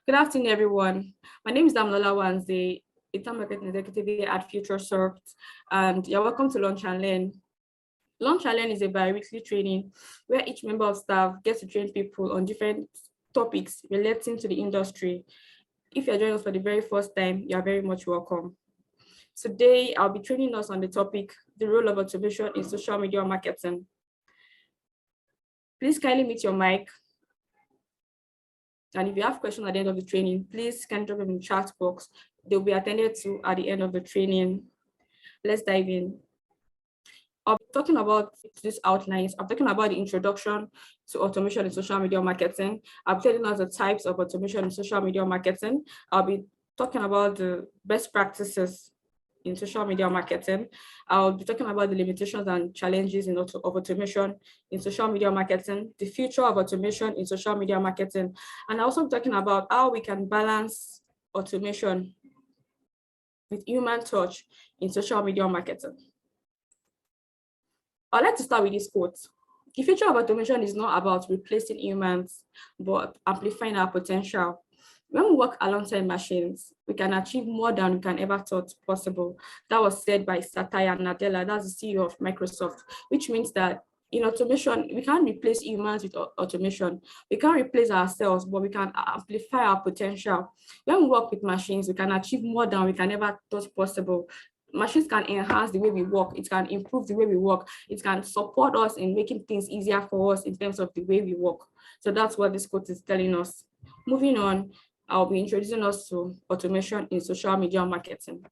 Good afternoon, everyone. My name is Damilola Nwanze, a marketing executive here at Futuresoft, and you're welcome to Launch and Learn. Launch and Learn is a bi-weekly training where each member of staff gets to train people on different topics relating to the industry. If you're joining us for the very first time, you are very much welcome. Today, I'll be training us on the topic, the role of automation in social media marketing. Please kindly mute your mic. And if you have questions at the end of the training, please can drop them in the chat box. They'll be attended to at the end of the training. Let's dive in. I'll be talking about these outlines. I'm talking about the introduction to automation in social media marketing. I'm telling us the types of automation in social media marketing. I'll be talking about the best practices in social media marketing. I'll be talking about the limitations and challenges of automation in social media marketing, the future of automation in social media marketing, and I'll also be talking about how we can balance automation with human touch in social media marketing. I'd like to start with this quote. The future of automation is not about replacing humans, but amplifying our potential. When we work alongside machines, we can achieve more than we can ever thought possible. That was said by Satya Nadella, that's the CEO of Microsoft, which means that in automation, we can't replace humans with automation. We can't replace ourselves, but we can amplify our potential. When we work with machines, we can achieve more than we can ever thought possible. Machines can enhance the way we work. It can improve the way we work. It can support us in making things easier for us in terms of the way we work. So that's what this quote is telling us. Moving on, I'll be introducing us to automation in social media marketing.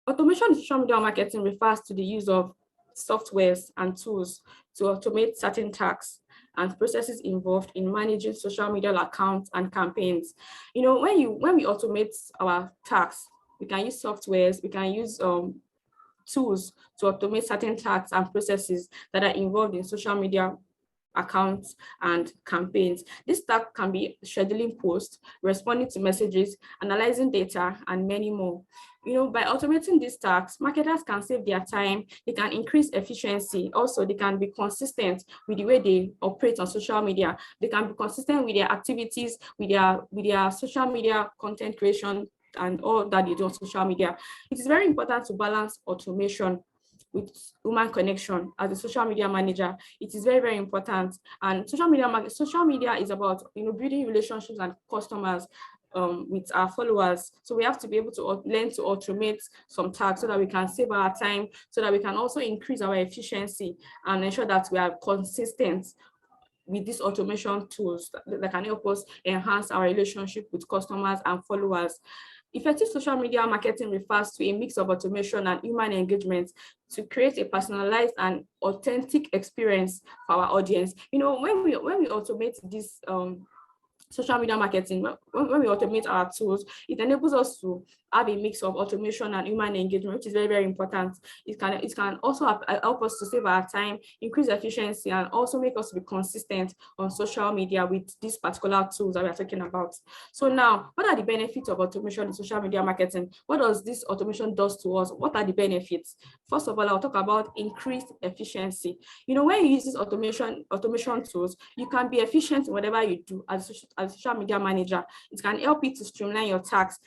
Automation in social media marketing refers to the use of softwares and tools to automate certain tasks and processes involved in managing social media accounts and campaigns. You know, when we automate our tasks, we can use softwares, we can use tools to automate certain tasks and processes that are involved in social media accounts and campaigns. This task can be scheduling posts, responding to messages, analyzing data, and many more. You know, by automating these tasks, marketers can save their time, they can increase efficiency. Also, they can be consistent with the way they operate on social media. They can be consistent with their activities, with their social media content creation, and all that they do on social media. It is very important to balance automation with human connection. As a social media manager, it is very, very important. And social media is about, you know, building relationships and customers with our followers. So we have to be able to learn to automate some tasks so that we can save our time, so that we can also increase our efficiency and ensure that we are consistent with these automation tools that can help us enhance our relationship with customers and followers. Effective social media marketing refers to a mix of automation and human engagement to create a personalized and authentic experience for our audience. You know, when we automate this social media marketing, when we automate our tools, it enables us to have a mix of automation and human engagement, which is very, very important. It can also help us to save our time, increase efficiency, and also make us be consistent on social media with these particular tools that we are talking about. So now, what are the benefits of automation in social media marketing? What does this automation does to us? What are the benefits? First of all, I'll talk about increased efficiency. You know, when you use these automation tools, you can be efficient in whatever you do as a social media manager. It can help you to streamline your tasks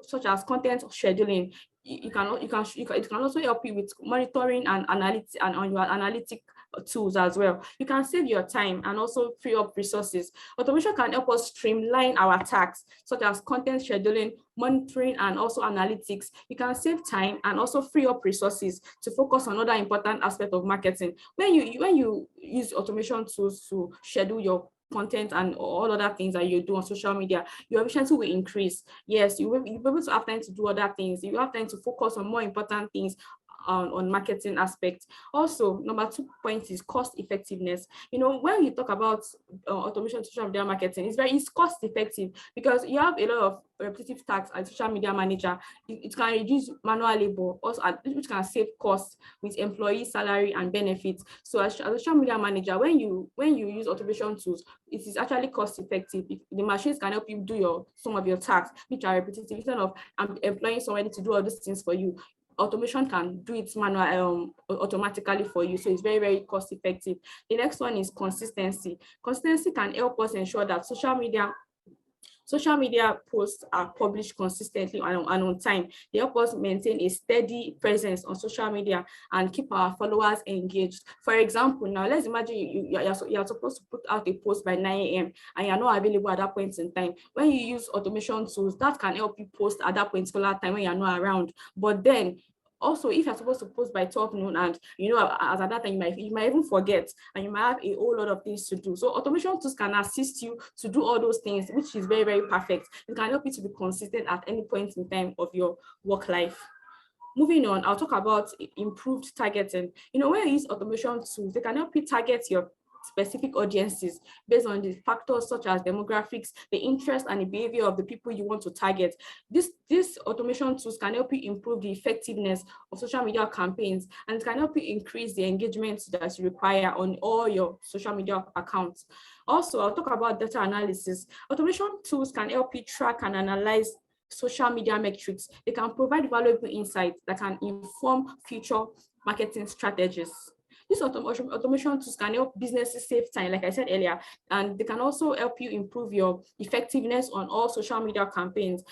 such as content scheduling. It can also help you with monitoring and analytics and on your analytic tools as well. You can save your time and also free up resources. Automation can help us streamline our tasks such as content scheduling, monitoring, and also analytics. You can save time and also free up resources to focus on other important aspects of marketing. When you use automation tools to schedule your content and all other things that you do on social media, your efficiency will increase. Yes, you'll be able to have time to do other things. You have time to focus on more important things on marketing aspects. Also, number 2 point is cost effectiveness. You know, when you talk about automation social media marketing, it's cost effective because you have a lot of repetitive tasks as social media manager. It can reduce manual labor, also which can save costs with employee salary and benefits. So as a social media manager, when you use automation tools, it is actually cost effective. The machines can help you do some of your tasks which are repetitive. Instead of employing somebody to do all these things for you, automation can do it manually, automatically for you. So it's very, very cost effective. The next one is consistency. Consistency can help us ensure that social media Social media posts are published consistently and on time. They help us maintain a steady presence on social media and keep our followers engaged. For example, now let's imagine you're supposed to put out a post by 9 a.m. and you're not available at that point in time. When you use automation tools, that can help you post at that particular time when you're not around. But then also, if you're supposed to post by 12 noon and as at that time you might even forget and you might have a whole lot of things to do. So automation tools can assist you to do all those things, which is very, very perfect. It can help you to be consistent at any point in time of your work life. Moving on, I'll talk about improved targeting. When you use automation tools, they can help you target your specific audiences based on the factors such as demographics, the interest and the behavior of the people you want to target. These automation tools can help you improve the effectiveness of social media campaigns, and it can help you increase the engagement that you require on all your social media accounts. Also, I'll talk about data analysis. Automation tools can help you track and analyze social media metrics. They can provide valuable insights that can inform future marketing strategies. These automation tools can help businesses save time, like I said earlier, and they can also help you improve your effectiveness on all social media campaigns.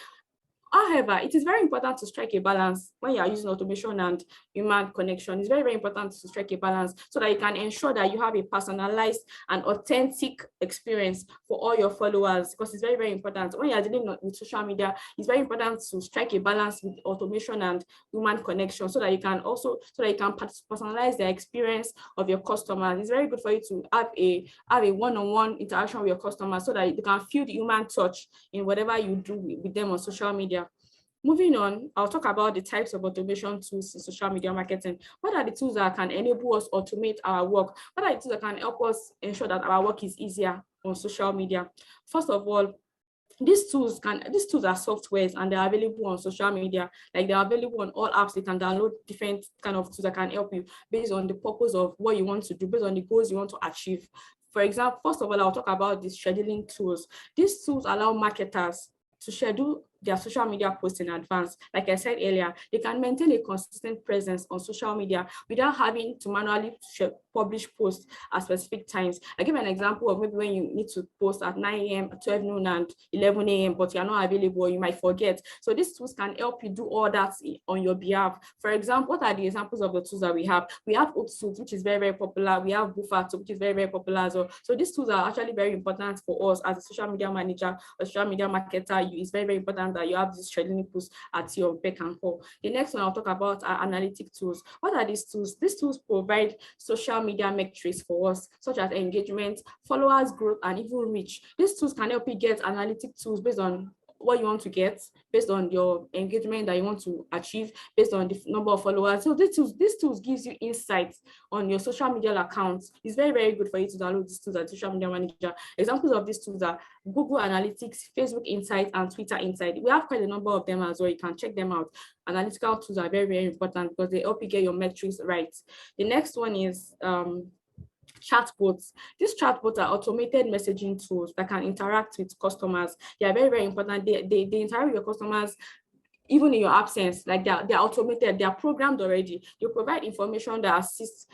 However, it is very important to strike a balance when you are using automation and human connection. It's very, very important to strike a balance so that you can ensure that you have a personalized and authentic experience for all your followers, because it's very, very important. When you are dealing with social media, it's very important to strike a balance with automation and human connection so that you can personalize the experience of your customers. It's very good for you to have a one-on-one interaction with your customers so that you can feel the human touch in whatever you do with them on social media. Moving on, I'll talk about the types of automation tools in social media marketing. What are the tools that can enable us automate our work? What are the tools that can help us ensure that our work is easier on social media? First of all, these tools are softwares and they're available on social media. Like, they're available on all apps. You can download different kind of tools that can help you based on the purpose of what you want to do, based on the goals you want to achieve. For example, first of all, I'll talk about the scheduling tools. These tools allow marketers to schedule their social media posts in advance. Like I said earlier, they can maintain a consistent presence on social media without having to manually publish posts at specific times. I give an example of maybe when you need to post at 9 a.m., 12 noon, and 11 a.m., but you're not available, you might forget. So these tools can help you do all that on your behalf. For example, what are the examples of the tools that we have? We have Hootsuite, which is very, very popular. We have Buffer, which is very, very popular as well. So these tools are actually very important for us as a social media manager or social media marketer. It's very, very important that you have these scheduling tools at your beck and call. The next one I'll talk about are analytic tools. What are these tools? These tools provide social media metrics for us, such as engagement, followers, growth, and even reach. These tools can help you get analytic tools based on what you want to get, based on your engagement that you want to achieve, based on the number of followers. So these tools gives you insights on your social media accounts. It's very, very good for you to download these tools as social media manager. Examples of these tools are Google Analytics, Facebook Insights, and Twitter Insights. We have quite a number of them as well. You can check them out. Analytical tools are very, very important because they help you get your metrics right. The next one is chatbots. These chatbots are automated messaging tools that can interact with customers. They are very, very important. They interact with your customers even in your absence. Like, they're automated, they're programmed already. They provide information that assists,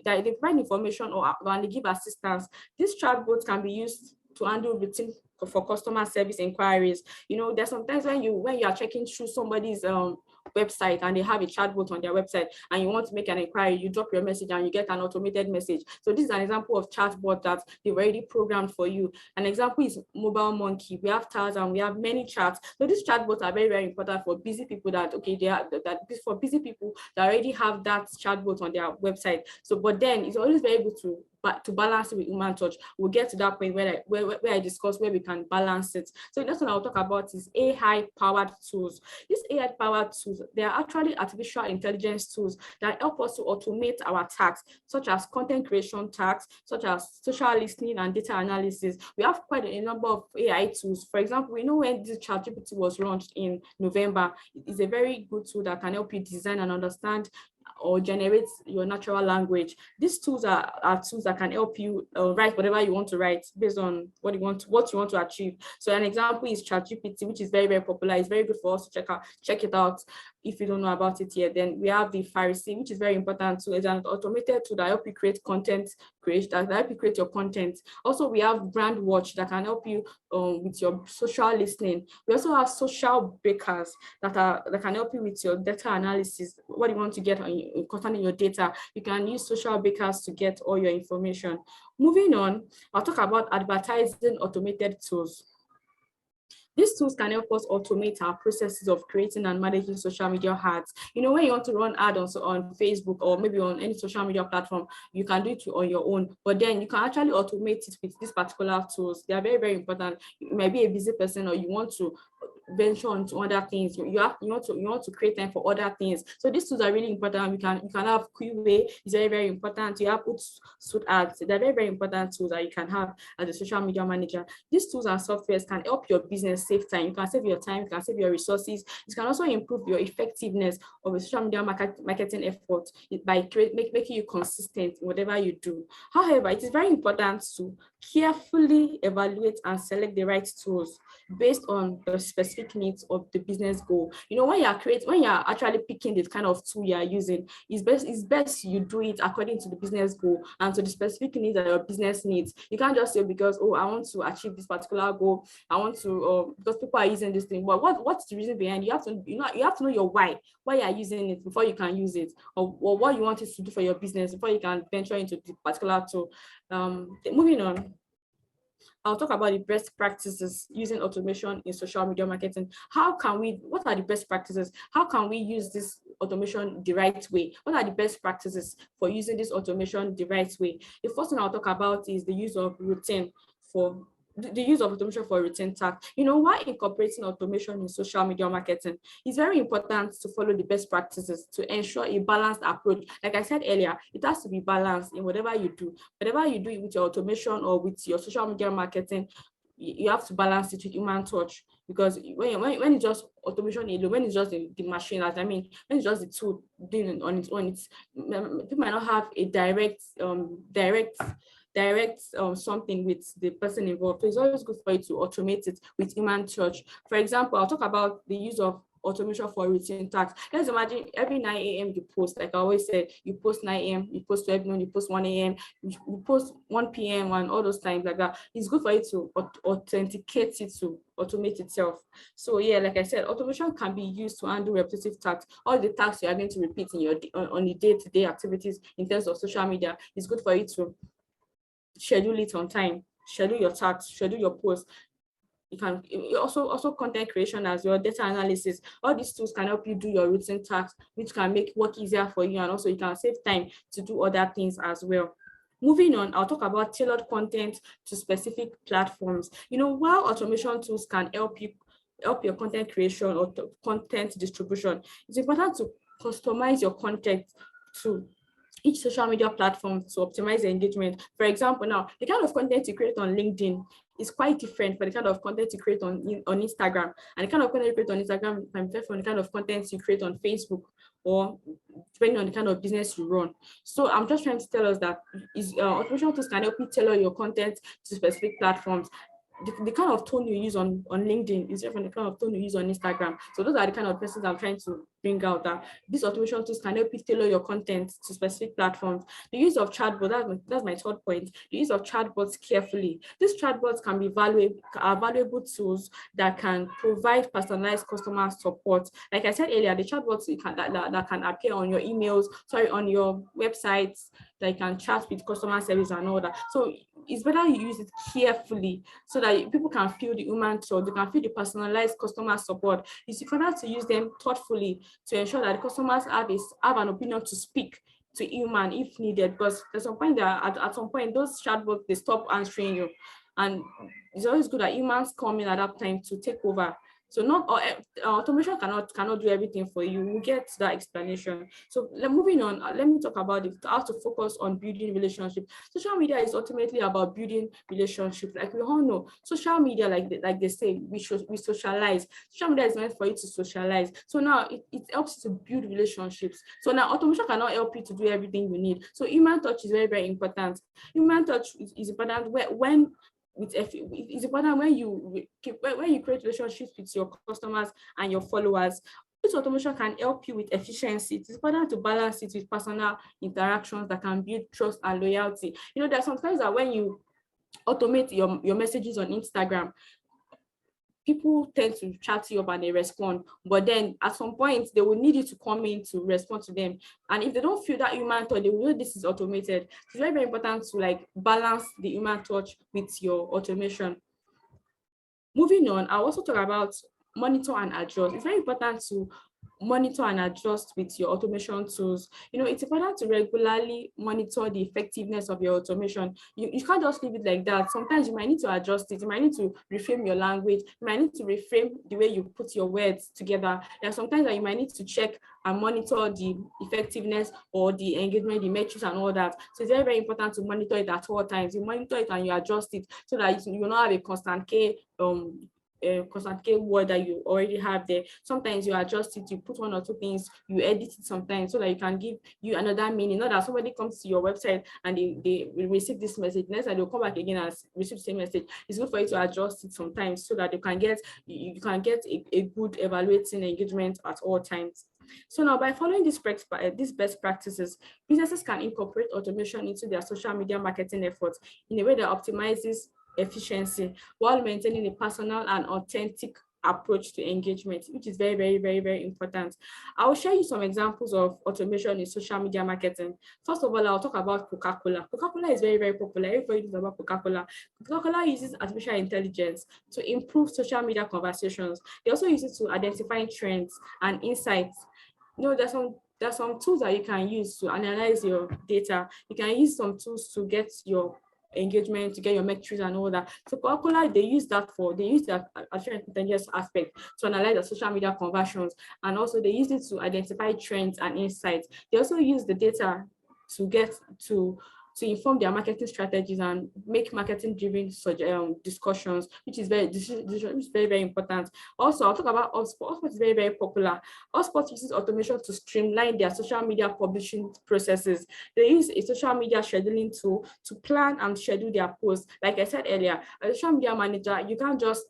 that they provide information or they give assistance. These chatbots can be used to handle routine for customer service inquiries. There's sometimes when you are checking through somebody's website and they have a chatbot on their website and you want to make an inquiry, you drop your message and you get an automated message. So this is an example of chatbot that they've already programmed for you. An example is Mobile Monkey. We have Taz and we have many chats. So these chatbots are very, very important for busy people for busy people that already have that chatbot on their website. So, but then it's always very good to balance it with human touch. We'll get to that point where I discuss where we can balance it. So that's what I'll talk about is AI-powered tools. These AI-powered tools, they are actually artificial intelligence tools that help us to automate our tasks, such as content creation tasks, such as social listening and data analysis. We have quite a number of AI tools. For example, we know when this ChatGPT was launched in November, it's a very good tool that can help you design and understand or generate your natural language. These tools are tools that can help you write whatever you want to write based on what you want to achieve. So an example is ChatGPT, which is very, very popular. It's very good for us to check it out. if you don't know about it yet, then we have the Pharisee, which is very important too. It's an automated tool that help you create content creation, that help you create your content. Also, we have Brand Watch that can help you with your social listening. We also have social bakers that can help you with your data analysis. What you want to get concerning your data, you can use social bakers to get all your information. Moving on, I'll talk about advertising automated tools. These tools can help us automate our processes of creating and managing social media ads. When you want to run ads on Facebook or maybe on any social media platform, you can do it on your own, but then you can actually automate it with these particular tools. They are very, very important. You might be a busy person, or you want to venture into other things. You want to create time for other things. So these tools are really important. You can have QA. It's very, very important. You have suit ads. They're very, very important tools that you can have as a social media manager. These tools and softwares can help your business save time. You can save your time. You can save your resources. It can also improve your effectiveness of a social media marketing effort by making you consistent in whatever you do. However, it is very important to carefully evaluate and select the right tools based on the specific needs of the business goal. When you're actually picking the kind of tool you're using, it's best you do it according to the business goal and to the specific needs that your business needs. You can't just say, because I want to achieve this particular goal, I want to because people are using this thing. But what's the reason behind it? You have to know your why you're using it before you can use it, or what you want it to do for your business before you can venture into the particular tool. Moving on, I'll talk about the best practices using automation in social media marketing. What are the best practices? How can we use this automation the right way? What are the best practices for using this automation the right way? The first thing I'll talk about is the use of routine for the use of automation for routine tasks. While incorporating automation in social media marketing, it's very important to follow the best practices to ensure a balanced approach. Like I said earlier, it has to be balanced in whatever you do. Whatever you do with your automation or with your social media marketing, you have to balance it with human touch. Because when it's just automation alone, when it's just the machine, when it's just the tool doing it on its own, people might not have a direct something with the person involved. So it's always good for you to automate it with human touch. For example, I'll talk about the use of automation for routine tasks. Let's imagine every 9 a.m. you post, like I always said, you post 9 a.m., you post 12 noon, you post 1 a.m., you post 1 p.m. and all those times like that. It's good for you to authenticate it to automate itself. So yeah, like I said, automation can be used to handle repetitive tasks. All the tasks you are going to repeat in your on the day-to-day activities in terms of social media. It's good for you to schedule it on time, schedule your tasks, schedule your posts. You can also content creation as well, data analysis. All these tools can help you do your routine tasks, which can make work easier for you, and also you can save time to do other things as well. Moving on, I'll talk about tailored content to specific platforms. While automation tools can help your content creation or content distribution, it's important to customize your content to each social media platform to optimize the engagement. For example, now the kind of content you create on LinkedIn is quite different from the kind of content you create on Instagram, and the kind of content you create on Instagram can differ from the kind of content you create on Facebook, or depending on the kind of business you run. So I'm just trying to tell us that automation tools can help you tailor your content to specific platforms. The kind of tone you use on LinkedIn is different from the kind of tone you use on Instagram. So those are the kind of persons I'm trying to bring out, that these automation tools can help you tailor your content to specific platforms. The use of chatbots, that's my third point. The use of chatbots carefully. These chatbots can be valuable tools that can provide personalized customer support. Like I said earlier, the chatbots that can appear on your emails, on your websites, that you can chat with customer service and all that. So it's better you use it carefully so that people can feel the human touch, they can feel the personalized customer support. It's important to use them thoughtfully to ensure that the customers have an opinion to speak to human if needed, because there's some point that at some point those chatbots, they stop answering you, and it's always good that humans come in at that time to take over. So not automation cannot do everything for you. We'll get to that explanation. So moving on, let me talk about how to focus on building relationships. Social media is ultimately about building relationships. Like we all know, social media, like they say, we socialize. Social media is meant for you to socialize. So now it helps to build relationships. So now automation cannot help you to do everything you need. So human touch is very, very important. Human touch is important it's important when you create relationships with your customers and your followers. This automation can help you with efficiency. It's important to balance it with personal interactions that can build trust and loyalty. There are sometimes that when you automate your messages on Instagram, people tend to chat you up and they respond, but then at some point they will need you to come in to respond to them, and if they don't feel that human touch, they will know this is automated. It's very, very important to like balance the human touch with your automation. Moving on, I'll also talk about monitor and adjust. It's very important to monitor and adjust with your automation tools. It's important to regularly monitor the effectiveness of your automation. You can't just leave it like that. Sometimes you might need to adjust it. You might need to reframe your language. You might need to reframe the way you put your words together. There are sometimes that you might need to check and monitor the effectiveness or the engagement, the metrics and all that. So it's very, very important to monitor it at all times. You monitor it and you adjust it so that you will not have a constant word that you already have there. Sometimes you adjust it, you put one or two things, you edit it sometimes so that you can give you another meaning. Not that somebody comes to your website and they will receive this message, next time they'll come back again and receive the same message. It's good for you to adjust it sometimes so that you can get a good evaluating engagement at all times. So now, by following these best practices, businesses can incorporate automation into their social media marketing efforts in a way that optimizes efficiency while maintaining a personal and authentic approach to engagement, which is very, very, very, very important. I will share you some examples of automation in social media marketing. First of all, I'll talk about Coca-Cola. Coca-Cola is very, very popular. Everybody knows about Coca-Cola. Coca-Cola uses artificial intelligence to improve social media conversations. They also use it to identify trends and insights. There's some tools that you can use to analyze your data. You can use some tools to get your engagement, to get your metrics and all that. So Coca-Cola, they use that artificial intelligence aspect to analyze the social media conversions, and also they use it to identify trends and insights. They also use the data to get to inform their marketing strategies and make marketing-driven discussions, which is very, very important. Also, I'll talk about HubSpot. HubSpot is very, very popular. HubSpot uses automation to streamline their social media publishing processes. They use a social media scheduling tool to plan and schedule their posts. Like I said earlier, as a social media manager, you can't just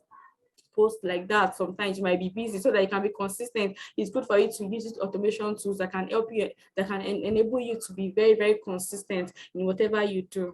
post like that. Sometimes you might be busy, so that you can be consistent. It's good for you to use these automation tools that can help you, that can enable you to be very, very consistent in whatever you do.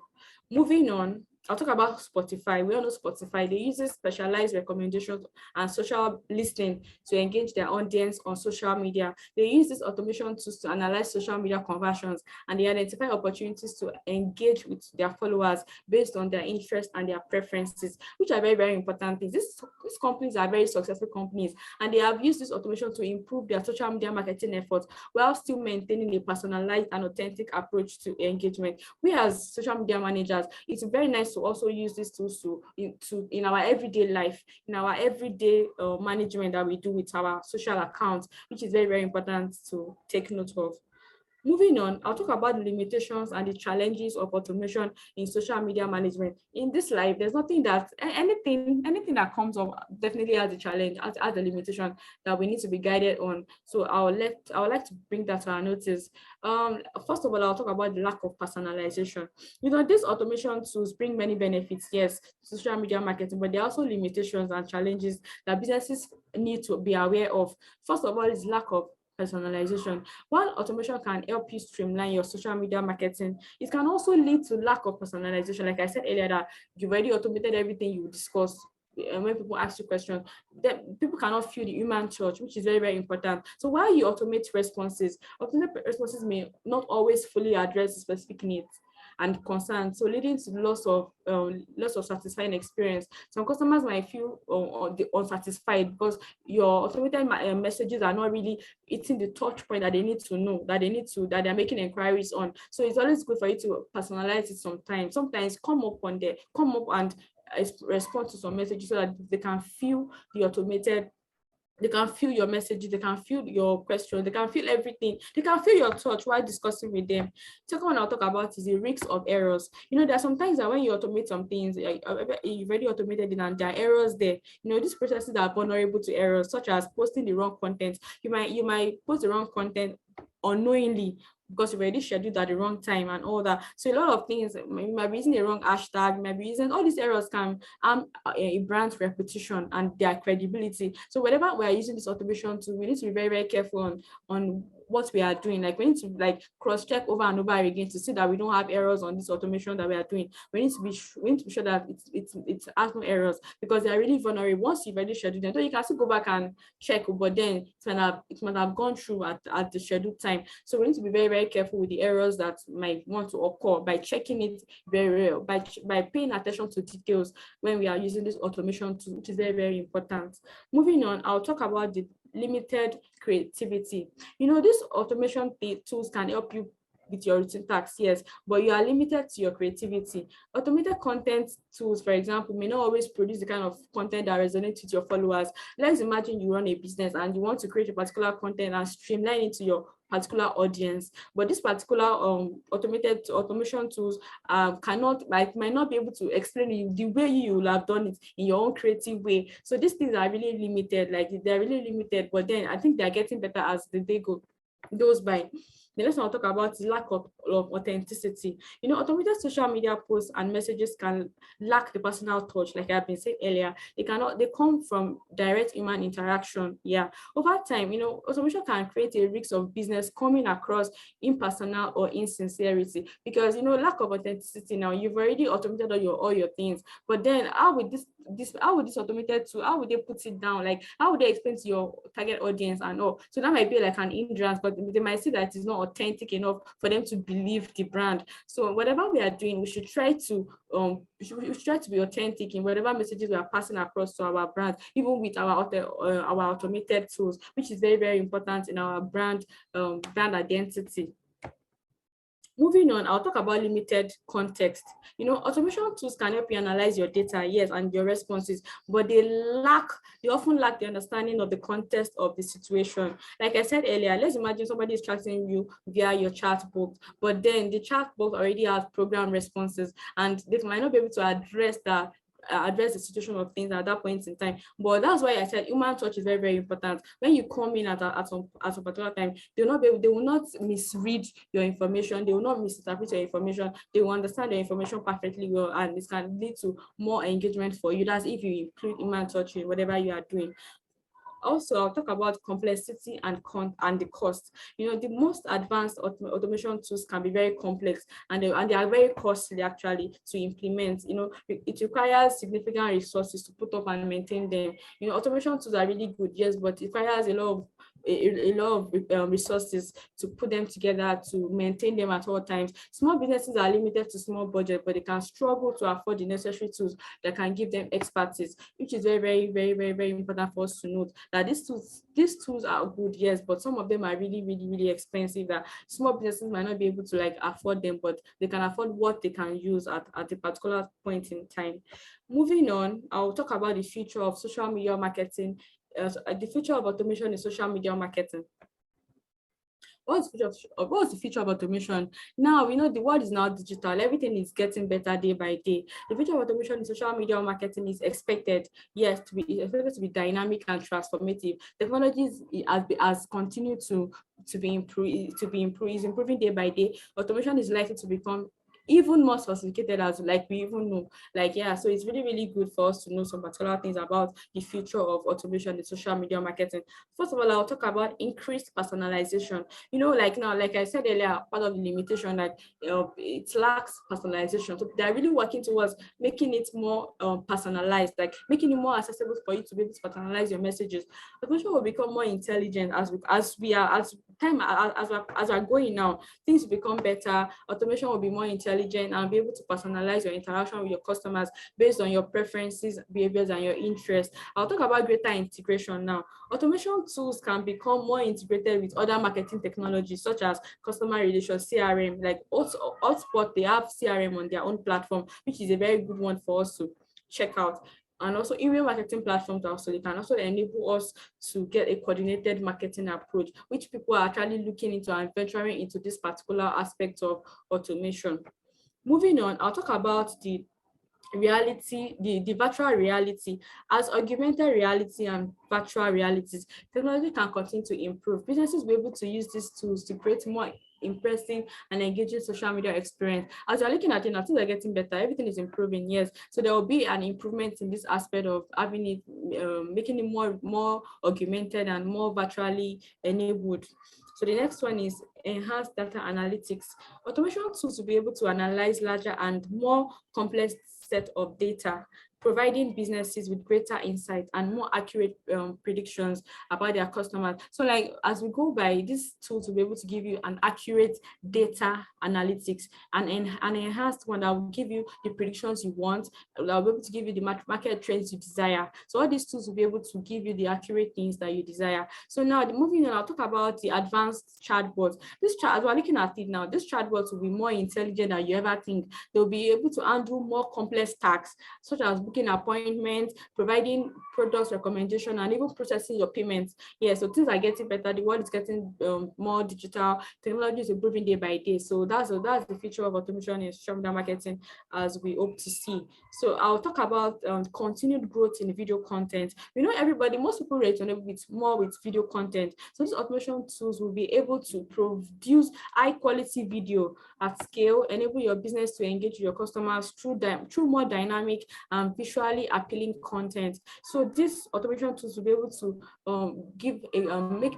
Moving on, I'll talk about Spotify. We all know Spotify. They use specialized recommendations and social listening to engage their audience on social media. They use this automation tools to analyze social media conversions, and they identify opportunities to engage with their followers based on their interests and their preferences, which are very, very important things. These companies are very successful companies, and they have used this automation to improve their social media marketing efforts while still maintaining a personalized and authentic approach to engagement. We as social media managers, it's very nice to also use these tools in our everyday life, in our everyday management that we do with our social accounts, which is very, very important to take note of. Moving on, I'll talk about the limitations and the challenges of automation in social media management. In this life, there's nothing that anything that comes up definitely has a challenge, has a limitation that we need to be guided on. So I would like to bring that to our notice. First of all, I'll talk about the lack of personalization. These automation tools bring many benefits, yes, social media marketing, but there are also limitations and challenges that businesses need to be aware of. First of all, is lack of personalization. While automation can help you streamline your social media marketing, it can also lead to lack of personalization. Like I said earlier, that you've already automated everything you discuss. And when people ask you questions, then people cannot feel the human touch, which is very, very important. So while you automate responses may not always fully address the specific needs and concerns, so leading to loss of satisfying experience. Some customers might feel unsatisfied because your automated messages are not really hitting the touch point that they need to know, that they're making inquiries on. So it's always good for you to personalize it sometimes. Sometimes come up and respond to some messages so that they can feel the automated. They can feel your messages, they can feel your questions, they can feel everything. They can feel your touch while discussing with them. Second one I'll talk about is the risks of errors. There are sometimes that when you automate some things, you've already automated it and there are errors there. These processes are vulnerable to errors, such as posting the wrong content. You might post the wrong content unknowingly, because you've already scheduled at the wrong time and all that. So a lot of things, you might be using the wrong hashtag, you might be using all these errors can a brand's reputation and their credibility. So whenever we are using this automation tool, we need to be very, very careful on what we are doing. Like we need to like cross-check over and over again to see that we don't have errors on this automation that we are doing. We need to be sure that it has no errors, because they are really vulnerable. Once you've already scheduled them, so you can still go back and check, but then it might have gone through at the scheduled time. So we need to be very, very careful with the errors that might want to occur by checking it very well, by paying attention to details when we are using this automation tool, which is very, very important. Moving on, I'll talk about the limited creativity. These automation tools can help you with your routine tasks, yes, but you are limited to your creativity. Automated content tools, for example, may not always produce the kind of content that resonates with your followers. Let's imagine you run a business and you want to create a particular content and streamline it to your particular audience, but this particular automation tools might not be able to explain it the way you will have done it in your own creative way. So these things are really limited, they're really limited, but then I think they're getting better as the day goes by. The next one I'll talk about is lack of authenticity. Automated social media posts and messages can lack the personal touch, like I've been saying earlier. They come from direct human interaction. Yeah. Over time, automation can create a risk of business coming across impersonal or insincerity, because lack of authenticity. Now you've already automated all your things, but then how would this automated tool, how would they put it down? Like how would they explain to your target audience and all? So that might be like an hindrance, but they might see that it's not authentic enough for them to believe the brand. So whatever we are doing, we should try to be authentic in whatever messages we are passing across to our brand, even with our automated tools, which is very, very important in our brand identity. Moving on, I'll talk about limited context. Automation tools can help you analyze your data, yes, and your responses, but they often lack the understanding of the context of the situation. Like I said earlier, let's imagine somebody is chatting you via your chatbot, but then the chatbot already has program responses, and they might not be able to address the situation of things at that point in time. But that's why I said human touch is very, very important. When you come in at a particular time, they will not misread your information, they will not misinterpret your information, they will understand your information perfectly well, and this can lead to more engagement for you. That's if you include human touch in whatever you are doing. Also, I'll talk about complexity and the cost. The most advanced automation tools can be very complex, and they are very costly actually to implement. It requires significant resources to put up and maintain them. Automation tools are really good, yes, but it requires a lot of resources to put them together, to maintain them at all times. Small businesses are limited to small budget, but they can struggle to afford the necessary tools that can give them expertise, which is very, very, very, very, very important for us to note that these tools are good, yes, but some of them are really, really, really expensive, that small businesses might not be able to afford them, but they can afford what they can use at a particular point in time. Moving on, I'll talk about the future of social media marketing, the future of automation in social media marketing. What's the future of automation? Now, we know the world is now digital. Everything is getting better day by day. The future of automation in social media marketing is expected, yes, to be dynamic and transformative. Technologies has continued to be improving day by day. Automation is likely to become even more sophisticated, as we even know. So it's really, really good for us to know some particular things about the future of automation in social media marketing. First of all, I'll talk about increased personalization. Like I said earlier, part of the limitation, it lacks personalization. So they're really working towards making it more personalized, making it more accessible for you to be able to personalize your messages. Automation will become more intelligent as we're going now. Things will become better. Automation will be more intelligent and be able to personalize your interaction with your customers based on your preferences, behaviors, and your interests. I'll talk about greater integration now. Automation tools can become more integrated with other marketing technologies such as customer relations, CRM. Like Hotspot, they have CRM on their own platform, which is a very good one for us to check out. And also email marketing platforms also, they can also enable us to get a coordinated marketing approach, which people are actually looking into and venturing into this particular aspect of automation. Moving on, I'll talk about the virtual reality. As augmented reality and virtual realities, technology can continue to improve. Businesses will be able to use these tools to create more impressive and engaging social media experience. As you're looking at it now, things are getting better, everything is improving, yes. So there will be an improvement in this aspect of having it, making it more augmented and more virtually enabled. So the next one is enhanced data analytics. Automation tools will be able to analyze larger and more complex set of data, providing businesses with greater insight and more accurate predictions about their customers. So like as we go by, these tools will be able to give you an accurate data analytics and an enhanced one that will give you the predictions you want, that will be able to give you the market trends you desire. So all these tools will be able to give you the accurate things that you desire. So now moving on, I'll talk about the advanced chatbots. This chat, as we're looking at it now, this chatbots will be more intelligent than you ever think. They'll be able to handle more complex tasks, such as booking appointments, providing product recommendation, and even processing your payments. Yeah, so things are getting better. The world is getting more digital. Technology is improving day by day. So that's the future of automation in social media marketing, as we hope to see. So I'll talk about continued growth in video content. You know, most people resonate with video content. So these automation tools will be able to produce high quality video at scale, enable your business to engage with your customers through more dynamic and visually appealing content. So this automation tools will be able to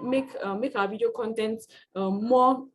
make our video content more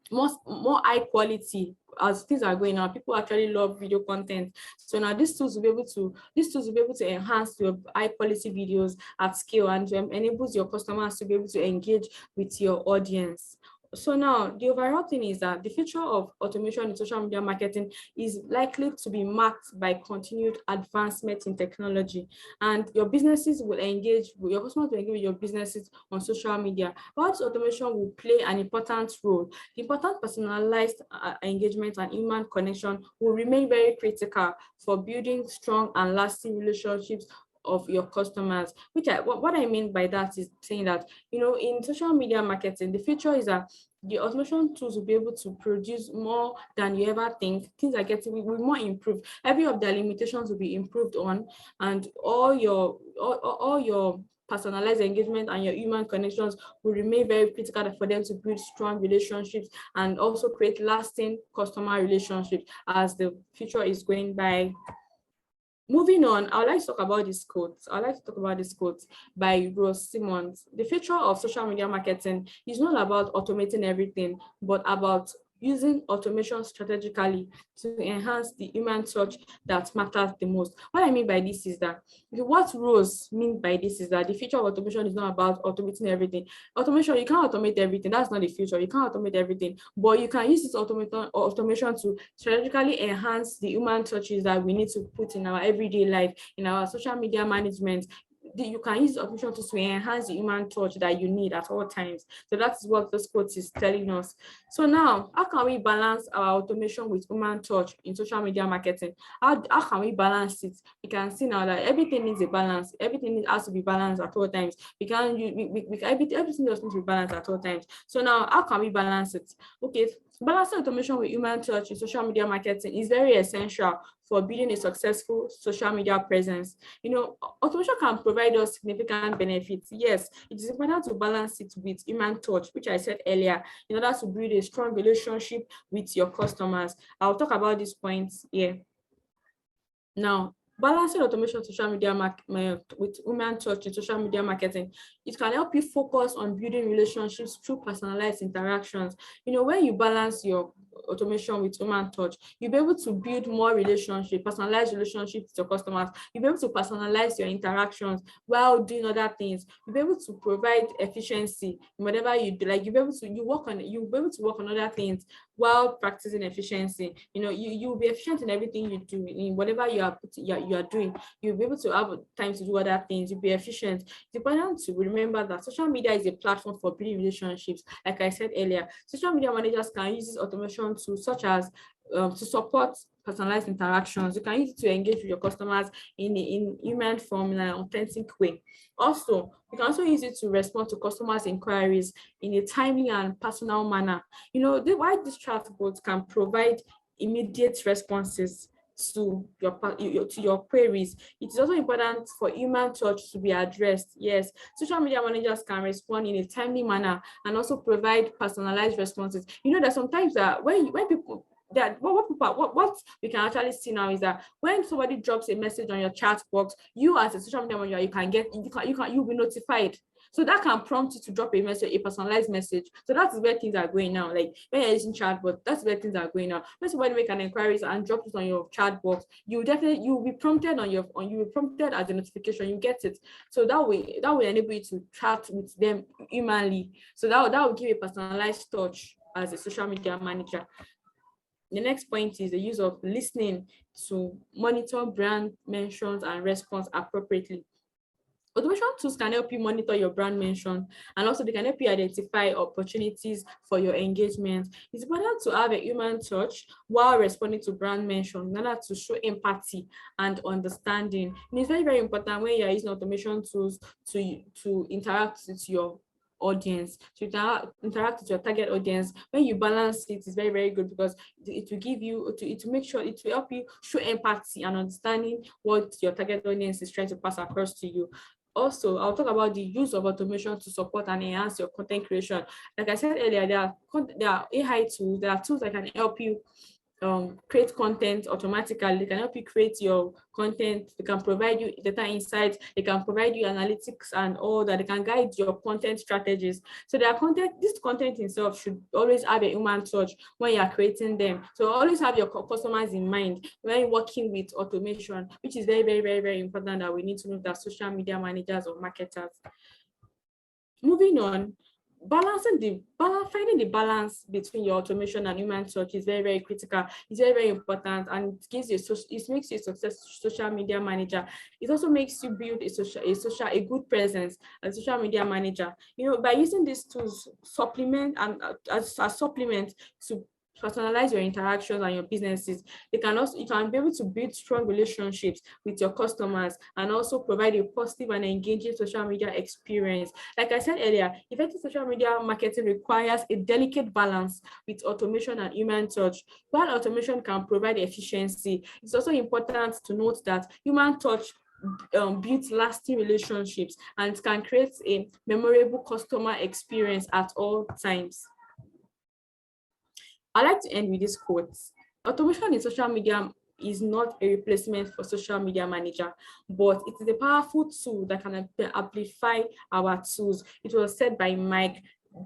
high quality. As things are going on, people actually love video content. So now these tools will be able to enhance your high quality videos at scale and enables your customers to be able to engage with your audience. So now the overall thing is that the future of automation in social media marketing is likely to be marked by continued advancement in technology, and your customers will engage with your businesses on social media. But automation will play an important role. The important personalized engagement and human connection will remain very critical for building strong and lasting relationships of your customers. What I mean by that is saying that, you know, in social media marketing, the future is that the automation tools will be able to produce more than you ever think. Things are getting will more improved. Every of their limitations will be improved on, and all your personalized engagement and your human connections will remain very critical for them to build strong relationships and also create lasting customer relationships as the future is going by. Moving on, I would like to talk about this quote by Rose Simmons. The future of social media marketing is not about automating everything, but about using automation strategically to enhance the human touch that matters the most. What I mean by this is that, what Rose means by this is that the future of automation is not about automating everything. Automation, you can't automate everything. That's not the future. You can't automate everything, but you can use this automation to strategically enhance the human touches that we need to put in our everyday life, in our social media management. You can use automation to enhance the human touch that you need at all times. So that's what this quote is telling us. So now, how can we balance our automation with human touch in social media marketing? How can we balance it? We can see now that everything needs a balance. Everything has to be balanced at all times. Everything does need to be balanced at all times. So now, how can we balance it? Okay, balancing automation with human touch in social media marketing is very essential for building a successful social media presence. You know, automation can provide us significant benefits. Yes, it is important to balance it with human touch, which I said earlier, in order to build a strong relationship with your customers. I'll talk about these points here. Now, balancing automation social media with human touch in social media marketing, it can help you focus on building relationships through personalized interactions. You know, when you balance your automation with human touch, you'll be able to build more relationships, personalized relationships with your customers. You'll be able to personalize your interactions while doing other things. You'll be able to provide efficiency in whatever you do. Like you'll be able to work on other things while practicing efficiency. You know, you'll be efficient in everything you do, in whatever you are doing. You'll be able to have time to do other things. You'll be efficient. It's important to remember that social media is a platform for building relationships. Like I said earlier, social media managers can use this automation tools such as to support personalized interactions. You can use it to engage with your customers in human form, in an authentic way. Also, you can also use it to respond to customers' inquiries in a timely and personal manner. You know, why these chatbots can provide immediate responses to your queries. It is also important for human touch to be addressed. Yes, social media managers can respond in a timely manner and also provide personalized responses. That sometimes that when people that what we can actually see now is that when somebody drops a message on your chat box, you as a social media manager, you'll be notified. So that can prompt you to drop a personalized message. So that is where things are going now. Like when you're using chatbot, that's where things are going now. When somebody make an inquiry and drop it on your chat box, you'll be prompted you'll be prompted as a notification. You get it. So that will enable you to chat with them humanly. So that will give a personalized touch as a social media manager. The next point is the use of listening to monitor brand mentions and response appropriately. Automation tools can help you monitor your brand mention, and also they can help you identify opportunities for your engagement. It's important to have a human touch while responding to brand mention in order to show empathy and understanding. And it's very, very important when you're using automation tools to interact with your audience, to interact with your target audience. When you balance it, it's very, very good because it will give you it will make sure it will help you show empathy and understanding what your target audience is trying to pass across to you. Also, I'll talk about the use of automation to support and enhance your content creation. Like I said earlier, there are AI tools, there are tools that can help you create content automatically. They can help you create your content. They can provide you data insights. They can provide you analytics and all that. They can guide your content strategies. So this content itself should always have a human touch when you're creating them. So always have your customers in mind when working with automation, which is very, very, very, very important that we need to know that social media managers or marketers. Moving on, finding the balance between your automation and human touch is very, very critical. It's very, very important, and it makes you a successful social media manager. It also makes you build a good presence as a social media manager. By using these tools as a supplement to personalize your interactions and your businesses, you can be able to build strong relationships with your customers and also provide a positive and engaging social media experience. Like I said earlier, effective social media marketing requires a delicate balance with automation and human touch. While automation can provide efficiency, it's also important to note that human touch builds lasting relationships and can create a memorable customer experience at all times. I like to end with this quote. Automation in social media is not a replacement for social media manager, but it is a powerful tool that can amplify our tools. It was said by Mike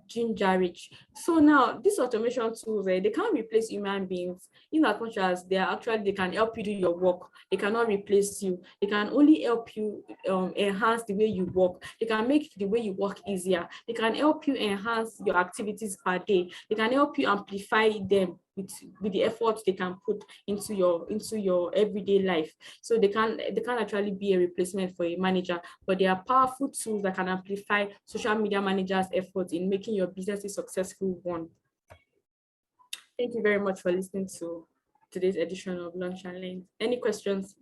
Gingerich. So now these automation tools, they can't replace human beings in as much as they can help you do your work. They cannot replace you. They can only help you enhance the way you work. They can make the way you work easier. They can help you enhance your activities per day. They can help you amplify them with the effort they can put into your everyday life. So they can't actually be a replacement for a manager, but they are powerful tools that can amplify social media managers' efforts in making your business a successful one. Thank you very much for listening to today's edition of Lunch and Learn. Any questions?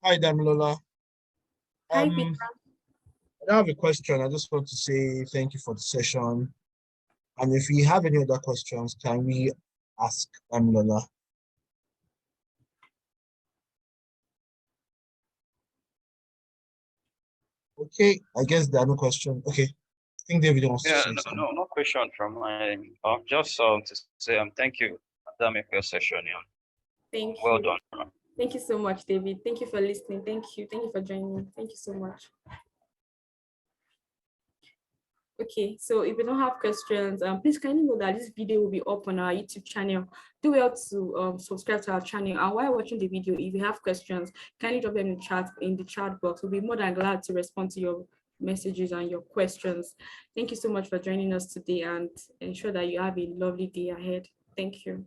Hi, Damilola. Hi, Peter. I have a question. I just want to say thank you for the session. And if we have any other questions, can we ask Damilola? Okay, I guess there are no questions. Okay, I think David wants to say something. No question from my end. Just to say thank you, Dami, for your session. Yeah. Thank you. Well done. Thank you so much, David. Thank you for listening. Thank you for joining me. Thank you so much. Okay, so if you don't have questions, please kindly know that this video will be up on our YouTube channel. Do well to subscribe to our channel. And while watching the video, if you have questions, kindly drop them in the chat box. We'll be more than glad to respond to your messages and your questions. Thank you so much for joining us today, and ensure that you have a lovely day ahead. Thank you.